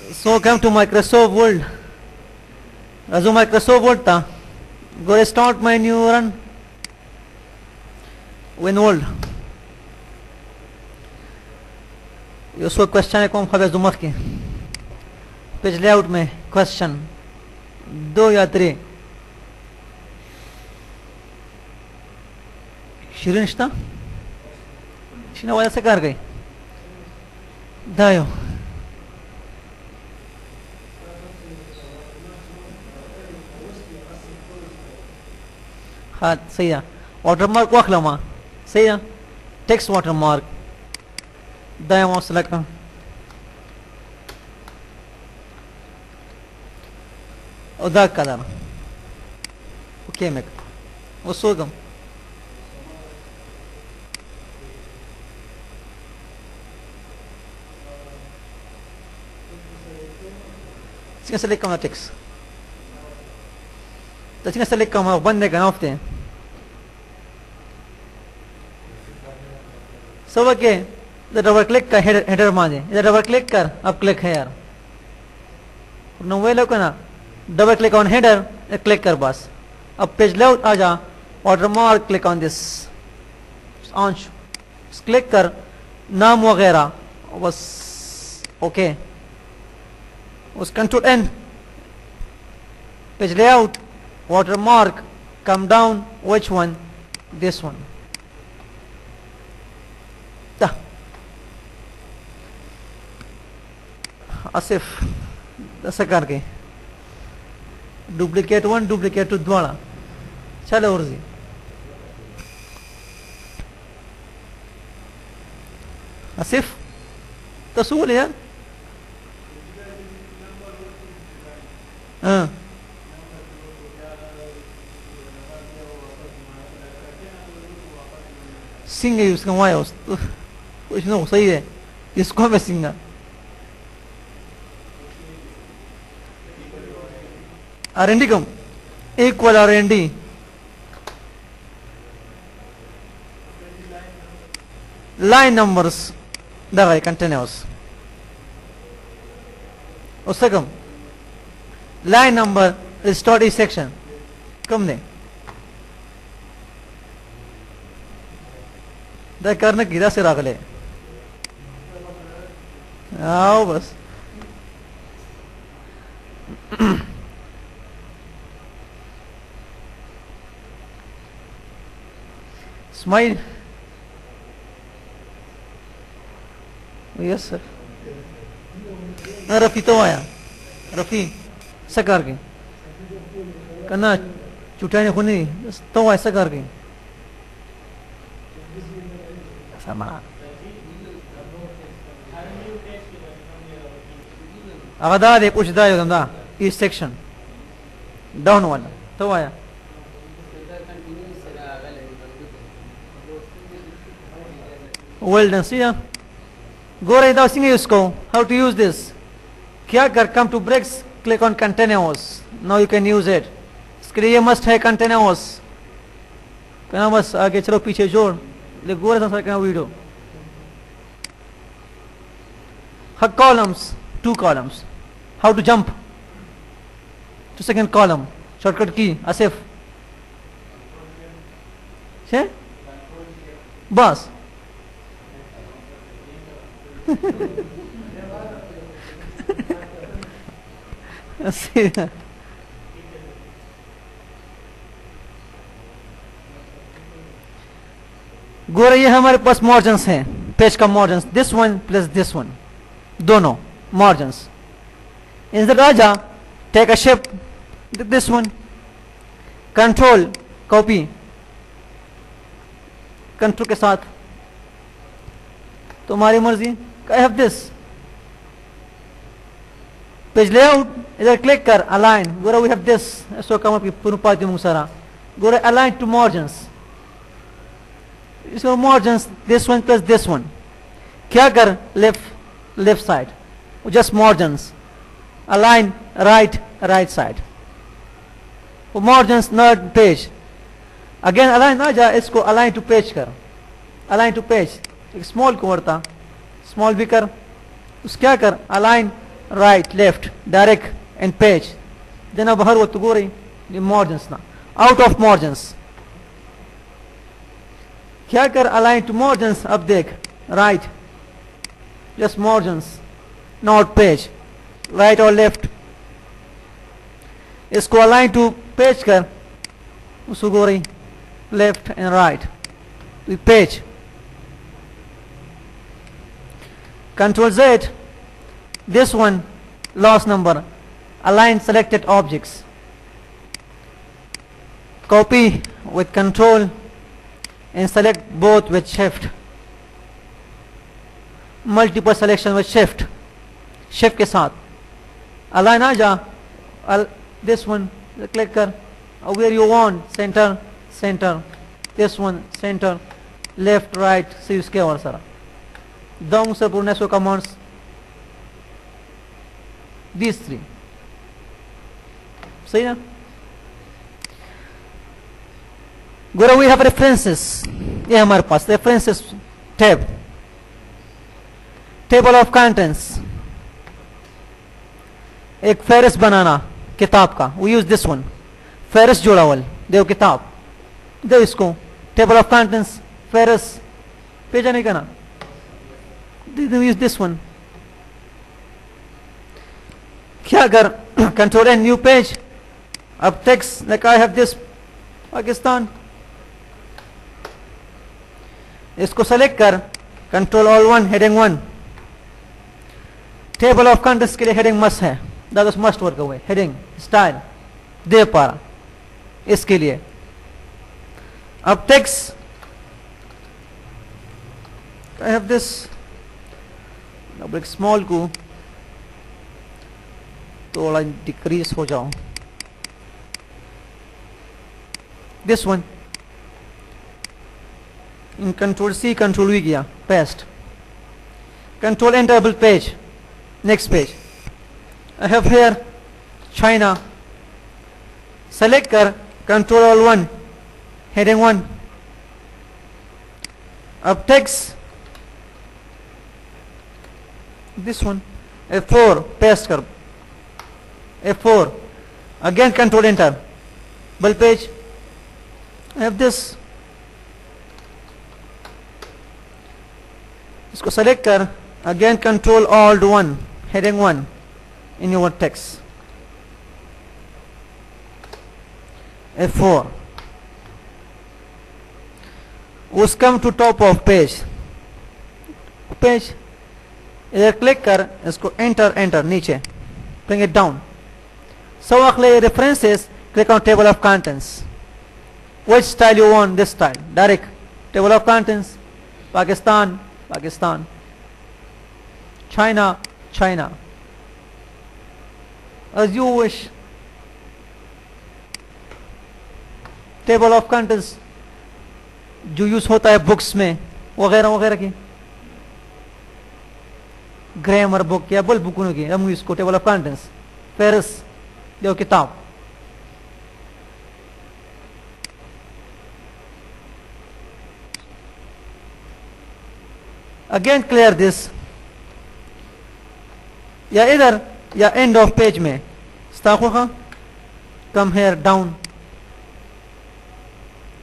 So come to Microsoft Word. जो Microsoft Word था, go start menu run. Win Word. ये उसको question है कौन खबर जुमर के पेज लेआउट में क्वेश्चन 2 या 3 शिरीन था शिना वजह से कर गई दायो हाँ सही है वाटरमार्क वाक लमा सही है टेक्स्ट वाटरमार्क दाया माउस सेलेक्ट कर और दाग का दाना ओके मैं वो सो गम इसके सेलेक्ट करना टेक्स्ट तो इसके सेलेक्ट करना बंदे का नापते हैं सब ओके इधर डबल क्लिक कर हेडर मांझे इधर डबल क्लिक कर अब क्लिक है यार नोवे लोग ना double click on header click कर बस अब पेज लेआउट आ जा watermark click on this on click कर नाम वगैरह बस ओके उस control N page layout watermark come down which one this one da asif ऐसा करके डुप्लीकेट 1 डुप्लीकेट 2 द्वारा चलो और जी आसिफ तो सूल यार हाँ सिंग है उसका वाया उस कुछ ना सही है इसको हमें सिंगा आरएनडी कम इक्वल आरएनडी लाइन नंबर्स दगाई कंटिन्यूस उससे कम लाइन नंबर रिस्टोर्ड ई सेक्शन कम ने दा करने गिरा से रागले आओ बस स्माइल यस सर रफी तो आया रफी सकार के करना चुटाने को नहीं तो आया सकार के sama agada de kuch dayo danda is section down wala to aya well done see go right now sing usko how to use this kya kar come to breaks click on continuous now you can use it इसके लिए must है continuous कहना बस आगे चलो पीछे जोड़ ले गोरे सा क्या video her columns 2 columns how to jump to second column shortcut key asif से बस गो रही है हमारे पास मार्जिन्स हैं पेज का margins this one plus this one दोनों मार्जिन्स इन राजा take a shape this one control copy control के साथ तुम्हारी मर्जी I have this page layout इधर क्लिक कर अलाइन गोरा वी हैव दिस सो कम की पूर्ण पाती मुसारा गोरा अलाइन टू मार्जिन्स इसको margins this one plus this one क्या कर left side just margins align right side वो margins not page again align ना जा इसको align to page कर align to page एक small को वर्ता small भी कर उस क्या कर align right, left, direct and page. Then अब हर वक्त go रही ये margins ना out of margins. क्या कर align to margins अब देख right just margins not page right or left. इसको align to page कर उसको go रही left and right to page. Control Z, this one last number, align selected objects. Copy with control and select both with shift. Multiple selection with shift. Shift के साथ align आ जा this one click कर where you want center center this one center left right see उसके और सारा down से पूर्ण सो commands these three सही ना. Go we have references. ये हमारे पास references tab table of contents. एक फेरिस बनाना किताब का we use this one फेरिस जोड़ावल देव किताब देव इसको table of contents फेरिस पेजा नहीं करना we use this one. क्या कर control and new page अब text like I have this Pakistan इसको select कर control all one heading one table of contents के लिए heading must है that is must work away heading style दे पारा इसके लिए. अब text I have this अब एक small को थोड़ा decrease हो जाऊं this one in control C control V किया paste control enter double page next page I have here China select कर control all one heading one अब text this one F4 paste कर F4 again control enter double page I have this इसको select कर again control alt one heading one in your text F4 us come to top of page इधर click कर इसको enter नीचे bring it down so अगले references click on table of contents which style you want this style direct table of contents Pakistan China as you wish table of contents जो use होता है books में वगैरह की grammar book या bull बुकों की हम इसको टेबल ऑफ कंटेंट्स फेरिस देखो किताब again clear this या इधर या end of page में स्टाखों come here down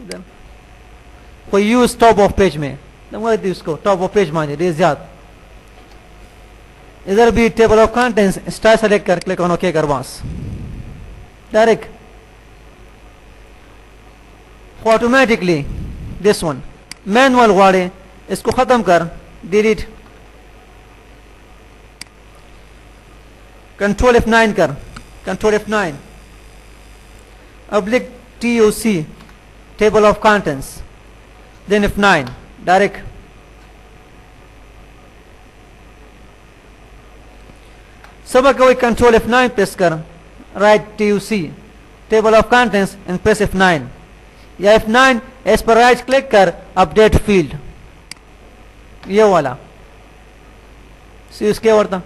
इधर कोई यूज टॉप ऑफ पेज में इसको टॉप ऑफ पेज मान ज्यादा इधर भी table of contents style select कर क्लिक ऑन ओके कर बस direct automatically this one manual वाले इसको खत्म कर डिलीट कंट्रोल F9 कर कंट्रोल F9 अब लिख TOC table of contents then F9 direct सब कोई कंट्रोल F9 प्रेस कर write TOC table of contents and press F9 या F9 एस पर राइट क्लिक कर अपडेट फील्ड ये वाला सी उसके वर्ता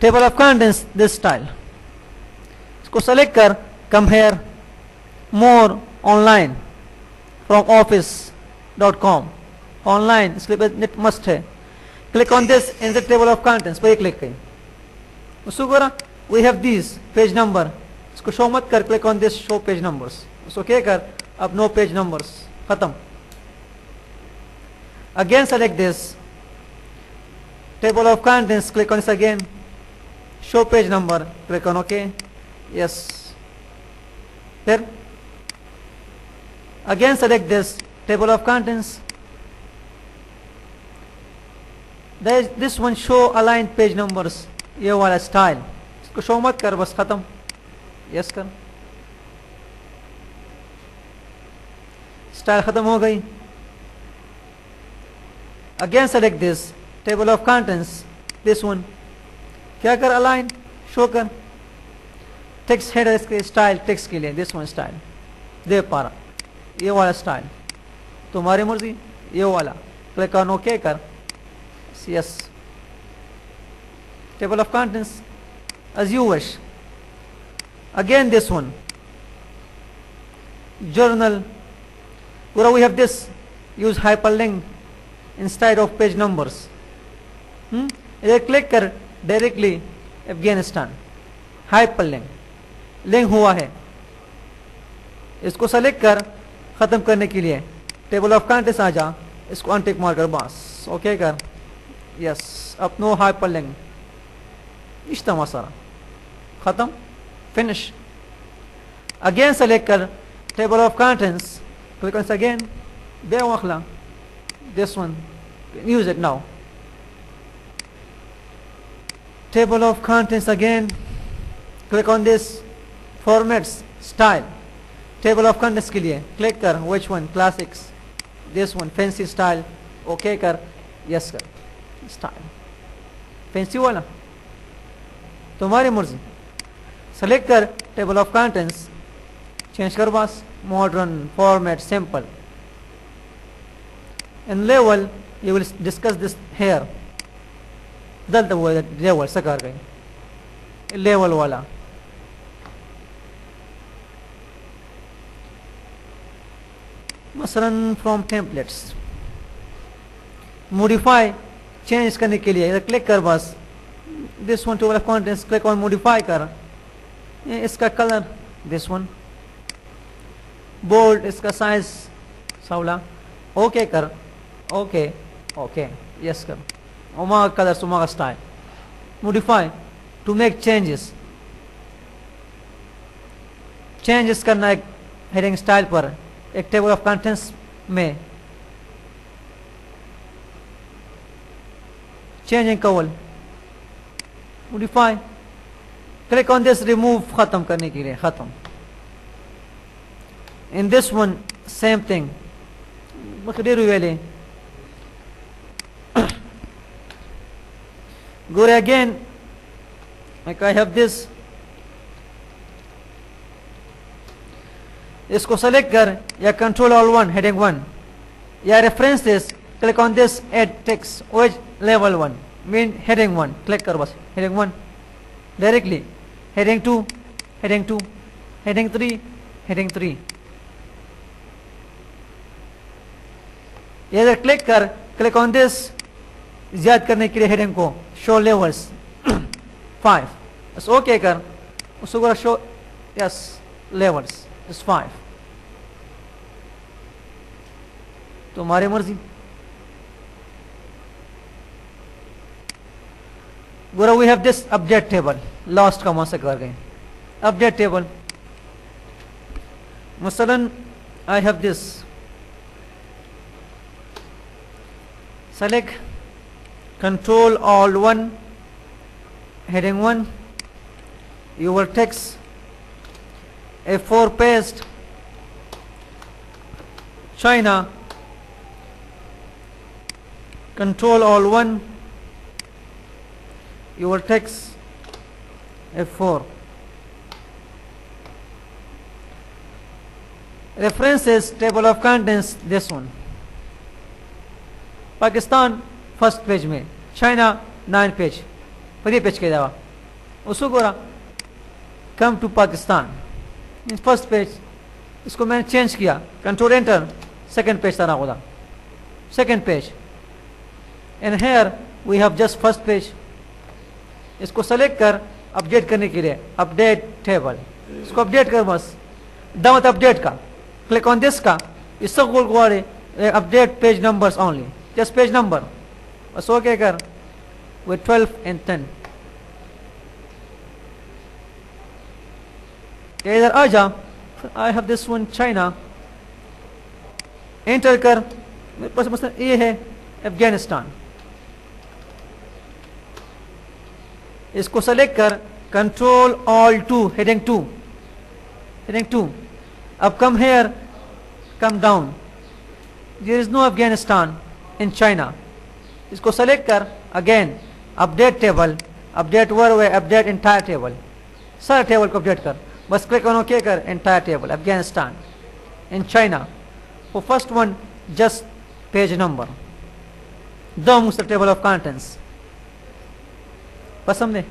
table of contents this style इसको सेलेक्ट कर come here more online from office.com online इसके बाद नेट मस्ट है. Click on this in the table of contents पर क्लिक करें. उसको करा we have these page number इसको शो मत कर. click on this show page numbers उसको क्या कर अब no page numbers खत्म. Again select this table of contents, click on this again, show page number, click on OK, yes. There. Again select this table of contents. There is this one show aligned page numbers, ये वाला style इसको show मत कर बस खत्म. Yes कर style खत्म हो गई. Again select this table of contents, this one क्या कर अलाइन शो कर. टेक्स्ट हेडर इसके स्टाइल टेक्स्ट के लिए this one स्टाइल दे पारा ये वाला स्टाइल तुम्हारी मर्जी ये वाला. क्लिक ऑन ओके कर. Yes table of contents as you wish. Again this one journal where we have this use hyperlink instead of page numbers. इधर क्लिक कर डायरेक्टली अफगानिस्तान हाइपरलिंक लिंक हुआ है. इसको सेलेक्ट कर खत्म करने के लिए टेबल ऑफ कंटेंट्स आ जा इसको अनटिक मार कर बस ओके कर. यस अब नो हाइपरलिंक इश्ता मसारा खत्म फिनिश. अगेन सेलेक्ट कर table of contents click on again बे वखला this one use it now. Table of contents again click on this formats style table of contents के लिए click कर which one classics this one fancy style okay कर yes कर style fancy वाला तुम्हारी मर्जी. select कर table of contents change कर बस modern format simple. In level you will discuss this here. बदल वो लेवल से कर गई लेवल वाला. मसलन फ्रॉम टेम्पलेट्स मॉडिफाई चेंज करने के लिए इधर क्लिक कर बस this one table of contents click on modify कर. इसका कलर दिस वन बोल्ड इसका साइज 16 ओके कर ओके ओके यस कर. Omega colors, Omega style. Modify to make changes. Changes करना एक heading style पर एक table of contents में. Changing color. Modify. Click on this remove खत्म करने के लिए खत्म. In this one same thing. बकरीर वाले. Go again like I have this इसको सेलेक्ट कर या कंट्रोल ऑल 1 हेडिंग 1 या references click on this add text ओएज लेवल 1 मीन हेडिंग 1 क्लिक कर बस heading 1 directly heading 2 heading 2 heading 3 heading 3 इधर क्लिक कर क्लिक ऑन दिस याद करने के लिए हेडिंग को शो लेवल्स 5 बस ओके कर उसको शो यस लेवल्स इज 5 तुम्हारी मर्जी. गोरा we have this update table last का वहां से कर गए अपडेट टेबल मसलन I have this select Control Alt 1 heading 1 your text A4 paste China Control Alt 1 your text F4 references table of contents this one Pakistan first page में China 9 page पर ये page के दवा उसको गोरा come to Pakistan in first page इसको मैंने change किया, कंट्रोल एंटर, सेकंड पेज सारा होगा, second page. And here we have just first page. इसको सेलेक्ट कर अपडेट करने के लिए, अपडेट टेबल, इसको अपडेट कर बस, दामत अपडेट का, क्लिक ऑन दिस का, इसको गोल गोड़े update page numbers only, just page number, बस ओके कर with 12 and 10। इधर आ जा, आई have this one China, enter कर, मेरे पास मसलन ये है अफगानिस्तान, इसको सेलेक्ट कर, कंट्रोल ऑल्ट 2, हेडिंग 2, हेडिंग 2। अब come here, come down, there is no Afghanistan in China. इसको सेलेक्ट कर, again update table, update way update entire table, सारे टेबल को अपडेट कर, बस क्लिक ऑन ओके कर, entire table Afghanistan in China. For first one just page number, the table of contents, बस हमने